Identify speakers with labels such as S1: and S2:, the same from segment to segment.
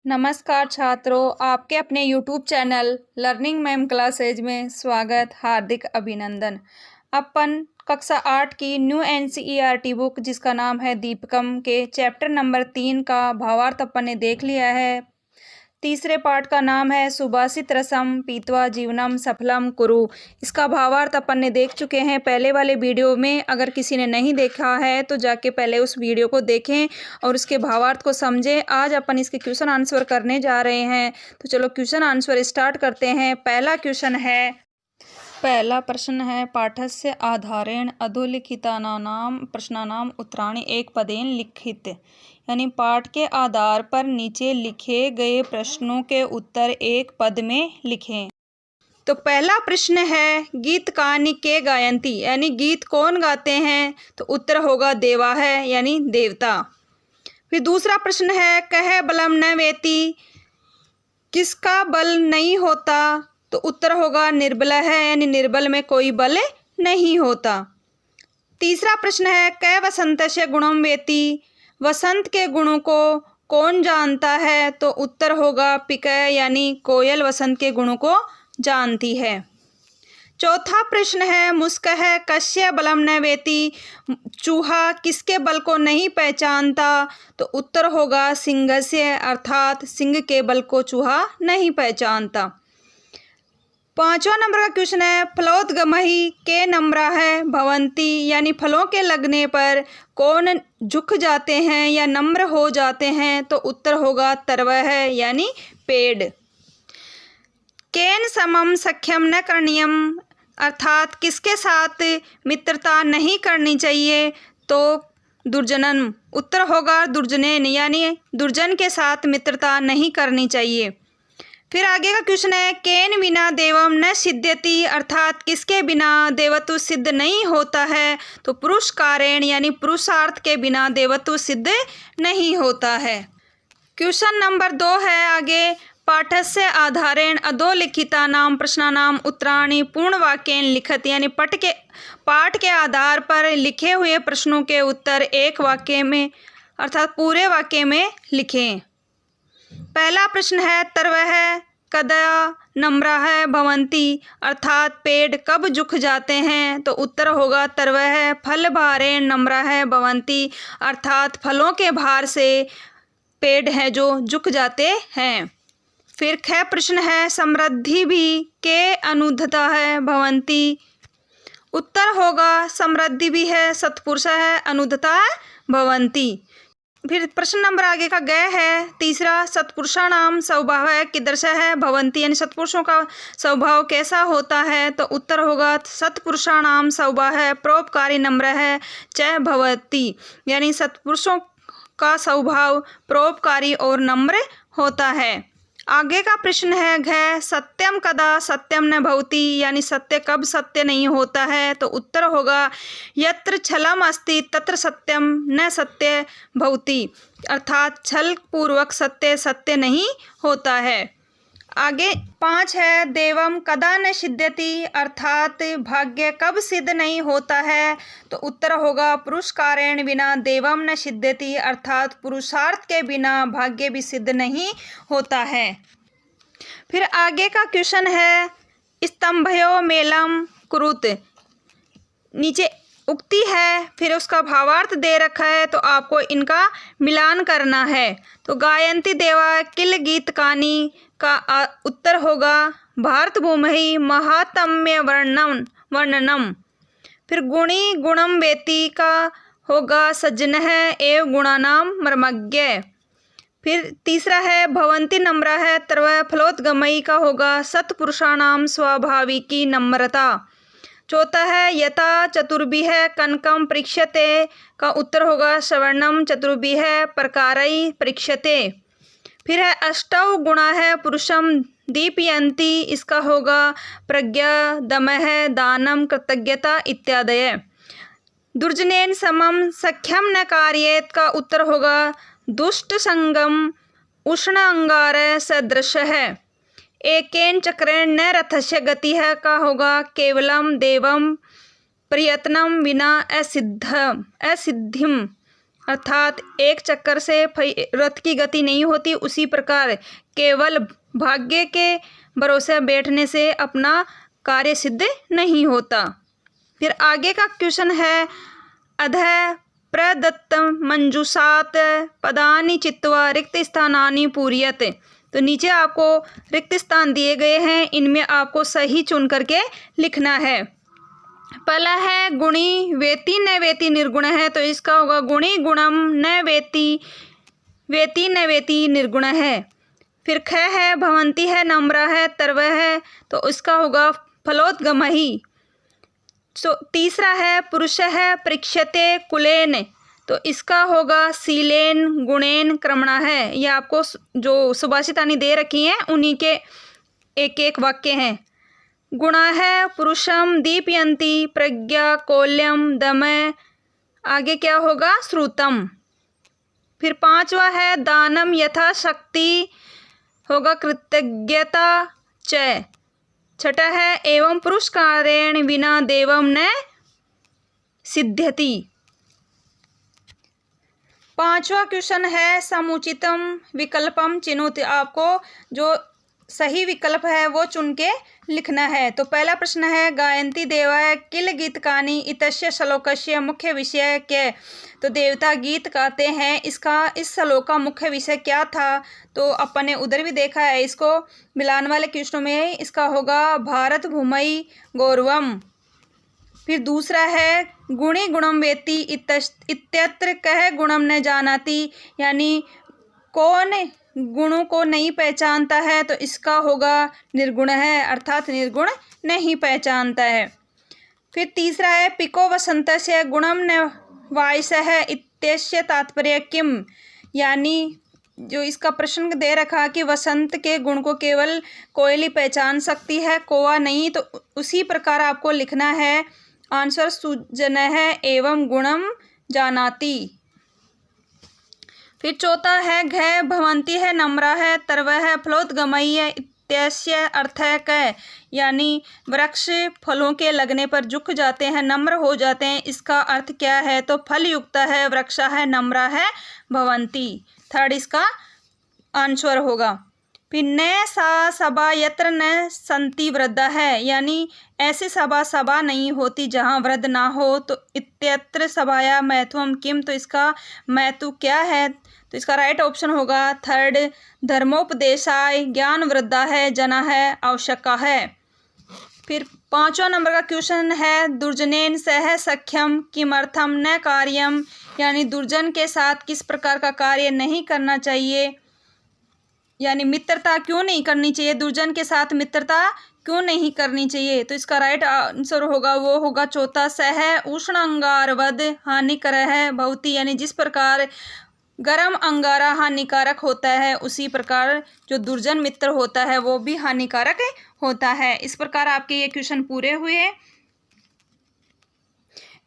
S1: नमस्कार छात्रों, आपके अपने YouTube channel learning ma'am classes में स्वागत, हार्दिक अभिनंदन। अपन कक्षा 8 की न्यू NCERT बुक जिसका नाम है दीपकम के चैप्टर नंबर 3 का भावार्थ अपन ने देख लिया है। तीसरे पार्ट का नाम है सुभाषित रसम पीत्वा जीवनम सफलम कुरु। इसका भावार्थ अपन ने देख चुके हैं पहले वाले वीडियो में। अगर किसी ने नहीं देखा है तो जाके पहले उस वीडियो को देखें और उसके भावार्थ को समझें। आज अपन इसके क्वेश्चन आंसर करने जा रहे हैं, तो चलो क्वेश्चन आंसर स्टार्ट करते हैं। पहला प्रश्न है पाठस्य आधारेण अधोलिखितानां प्रश्नानां उत्तराणि एक पदेन लिखित, यानी पाठ के आधार पर नीचे लिखे गए प्रश्नों के उत्तर एक पद में लिखें। तो पहला प्रश्न है गीत कानि के गायंती, यानी गीत कौन गाते हैं, तो उत्तर होगा देवा है, यानी देवता। फिर दूसरा प्रश्न है कह बलम न वेति, किसका बल नहीं होता, तो उत्तर होगा निर्बल है, यानी निर्बल में कोई बल नहीं होता। तीसरा प्रश्न है कै वसंतस्य गुणम वेति, वसंत के गुणों को कौन जानता है, तो उत्तर होगा पिकय, यानी कोयल वसंत के गुणों को जानती है। चौथा प्रश्न है मुस्क है कस्य बलम न वेति, चूहा किसके बल को नहीं पहचानता, तो उत्तर होगा सिंहस्य, अर्थात सिंह के बल को चूहा नहीं पहचानता। पांचवा नंबर का क्वेश्चन है फलोदगमहि के नम्रा है भवंती, यानी फलों के लगने पर कौन झुक जाते हैं या नम्र हो जाते हैं, तो उत्तर होगा तरवह है, यानी पेड़। केन समम सख्यम न करणीयम, अर्थात किसके साथ मित्रता नहीं करनी चाहिए, तो दुर्जनन, उत्तर होगा दुर्जनेन, यानी दुर्जन के साथ मित्रता नहीं करनी चाहिए। फिर आगे का क्वेश्चन है केन बिना देवम न सिद्ध्यति, अर्थात किसके बिना देवत्व सिद्ध नहीं होता है, तो पुरुष कारेण, यानी पुरुषार्थ के बिना देवत्व सिद्ध नहीं होता है। क्वेश्चन नंबर 2 है आगे पाठस्य आधारेण अधोलिखितानां प्रश्नानां उत्तराणि पूर्ण वाक्येन लिखत, यानी पाठ के आधार पर लिखे हुए प्रश्नों के उत्तर एक वाक्य में अर्थात पूरे वाक्य में लिखें। पहला प्रश्न है तरवह कदा नम्रा है भवंती, अर्थात पेड़ कब झुक जाते हैं, तो उत्तर होगा तरवह फल भारेण नम्रा है भवंती, अर्थात फलों के भार से पेड़ हैं जो झुक जाते हैं। फिर ख प्रश्न है समृद्धि भी के अनुद्धता है भवंती, उत्तर होगा समृद्धि भी है सत्पुरुष है, अनुद्धता है भवंती। फिर प्रश्न नंबर आगे का गय है तीसरा सत्पुरुषाणाम स्वभाव है कीदृश है भवंती, यानी सत्पुरुषों का स्वभाव कैसा होता है, तो उत्तर होगा सत्पुरुषाणाम स्वभाव है परोपकारी नम्र है च भवती, यानी सत्पुरुषों का स्वभाव परोपकारी और नम्र होता है। आगे का प्रश्न है घ सत्यम कदा सत्यम न भवति, यानी सत्य कब सत्य नहीं होता है, तो उत्तर होगा यत्र छलम अस्ति तत्र सत्यम न सत्य भवति, अर्थात छल पूर्वक सत्य सत्य नहीं होता है। आगे 5 है देवम कदा न सिद्ध्यति, अर्थात भाग्य कब सिद्ध नहीं होता है, तो उत्तर होगा पुरुष कारेण बिना देवम न सिद्ध्यति, अर्थात पुरुषार्थ के बिना भाग्य भी सिद्ध नहीं होता है। फिर आगे का क्वेश्चन है स्तंभयो मेलम कुरुत, नीचे उक्ति है फिर उसका भावार्थ दे रखा है, तो आपको इनका मिलान करना है। तो गायंती देवा किल गीत कानी का उत्तर होगा भारत भूमि महात्म्य वर्णनम। फिर गुणी गुणम वेति का होगा सज्जन है एव गुणानाम मर्मज्ञ। फिर तीसरा है भवंती नम्रा है तरवह फलोदगमयी का होगा सत्पुरुषाणाम स्वाभाविकी नम्रता। चौथा है यथा चतुर्भिः कनकम परीक्षते का उत्तर होगा सवर्णम चतुर्भिः प्रकारैः परीक्षते। फिर है अष्टौ गुणा है पुरुषम दीपयंती, इसका होगा प्रज्ञा दमः दानम कृतज्ञता इत्यादय। दुर्जनेन समम सख्यम न कार्येत का उत्तर होगा दुष्ट संगम उष्ण अंगार सदृश है। एकेन चक्रेण न रथस्य गति है का होगा केवलम देवम प्रयत्नम विना असिद्धिम, अर्थात एक चक्कर से रथ की गति नहीं होती, उसी प्रकार केवल भाग्य के भरोसे बैठने से अपना कार्य सिद्ध नहीं होता। फिर आगे का क्वेश्चन है, अधः प्रदत्तम मंजूषात पदानि चित्वा रिक्त स्थानानि पूरयत। तो नीचे आपको रिक्त स्थान दिए गए हैं, इनमें आपको सही चुन करके लिखना है। पहला है गुणी वेति न वेति निर्गुण है, तो इसका होगा गुणी गुणम न वेति वेति न वेति निर्गुण है। फिर ख है भवंती है नम्र है तर्व है, तो इसका होगा फलोद्गमहि। तीसरा है पुरुष है परीक्षते कुलेन, तो इसका होगा शीलेन गुणेन क्रमणा है। ये आपको जो सुभाषितानी दे रखी हैं उन्हीं के एक एक वाक्य हैं। गुणा है पुरुषम दीपयंती प्रज्ञा कौल्यम दमय, आगे क्या होगा श्रुतम। फिर पांचवा है दानम यथाशक्ति, होगा कृतज्ञता च। छठा है एवं पुरुषकारेण विना देवम न सिद्ध्यति। पांचवा क्वेश्चन है समुचितम विकल्पम चिनुत, आपको जो सही विकल्प है वो चुन के लिखना है। तो पहला प्रश्न है गायन्ति देवाय किल गीतकानि इतस्य श्लोकस्य मुख्य विषय क्या। तो देवता गीत गाते हैं, इसका इस श्लोक का मुख्य विषय क्या था। तो अपन ने उधर भी देखा है, इसको मिलान वाले क्वेश्चनों में इसका होगा भारत भूमि गौरवम। फिर दूसरा है गुणी गुणम वेति इत्यत्र कह गुणम न जानाति, यानी कौन गुणों को नहीं पहचानता है, तो इसका होगा निर्गुण है, अर्थात निर्गुण नहीं पहचानता है। फिर तीसरा है पिको वसंतस्य गुणम न वायसः इत्यस्य तात्पर्य किम, यानी जो इसका प्रश्न दे रखा कि वसंत के गुण को केवल कोयली पहचान सकती है, कौवा नहीं, तो उसी प्रकार आपको लिखना है आंसर सुजन है एवं गुणम जानाति। फिर चौथा है घ भवंती है नम्रा है तर्व है फलोद्गमयी है इत्यस्य अर्थ है क, यानी वृक्ष फलों के लगने पर झुक जाते हैं, नम्र हो जाते हैं, इसका अर्थ क्या है। तो फल युक्त है, वृक्ष है, नम्रा है, भवंती, थर्ड इसका आंसर होगा। फिर न सा सभा यत्र न संति वृद्धा है, यानी ऐसी सभा नहीं होती जहाँ वृद्ध ना हो। तो इत्यत्र सभाया महत्वम किम, तो इसका महत्व क्या है। तो इसका राइट ऑप्शन होगा थर्ड धर्मोपदेशाय ज्ञान वृद्धा है जना है आवश्यका है। फिर पांचवा नंबर का क्वेश्चन है दुर्जनेन सह सख्यम किमर्थम न कार्यम, यानी दुर्जन के साथ किस प्रकार का कार्य नहीं करना चाहिए, यानी मित्रता क्यों नहीं करनी चाहिए, दुर्जन के साथ मित्रता क्यों नहीं करनी चाहिए। तो इसका राइट आंसर होगा वो होगा चौथा सह उष्ण अंगारवद हानिकर है भवती, यानी जिस प्रकार गर्म अंगारा हानिकारक होता है उसी प्रकार जो दुर्जन मित्र होता है वो भी हानिकारक होता है। इस प्रकार आपके ये क्वेश्चन पूरे हुए।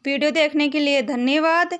S1: वीडियो देखने के लिए धन्यवाद।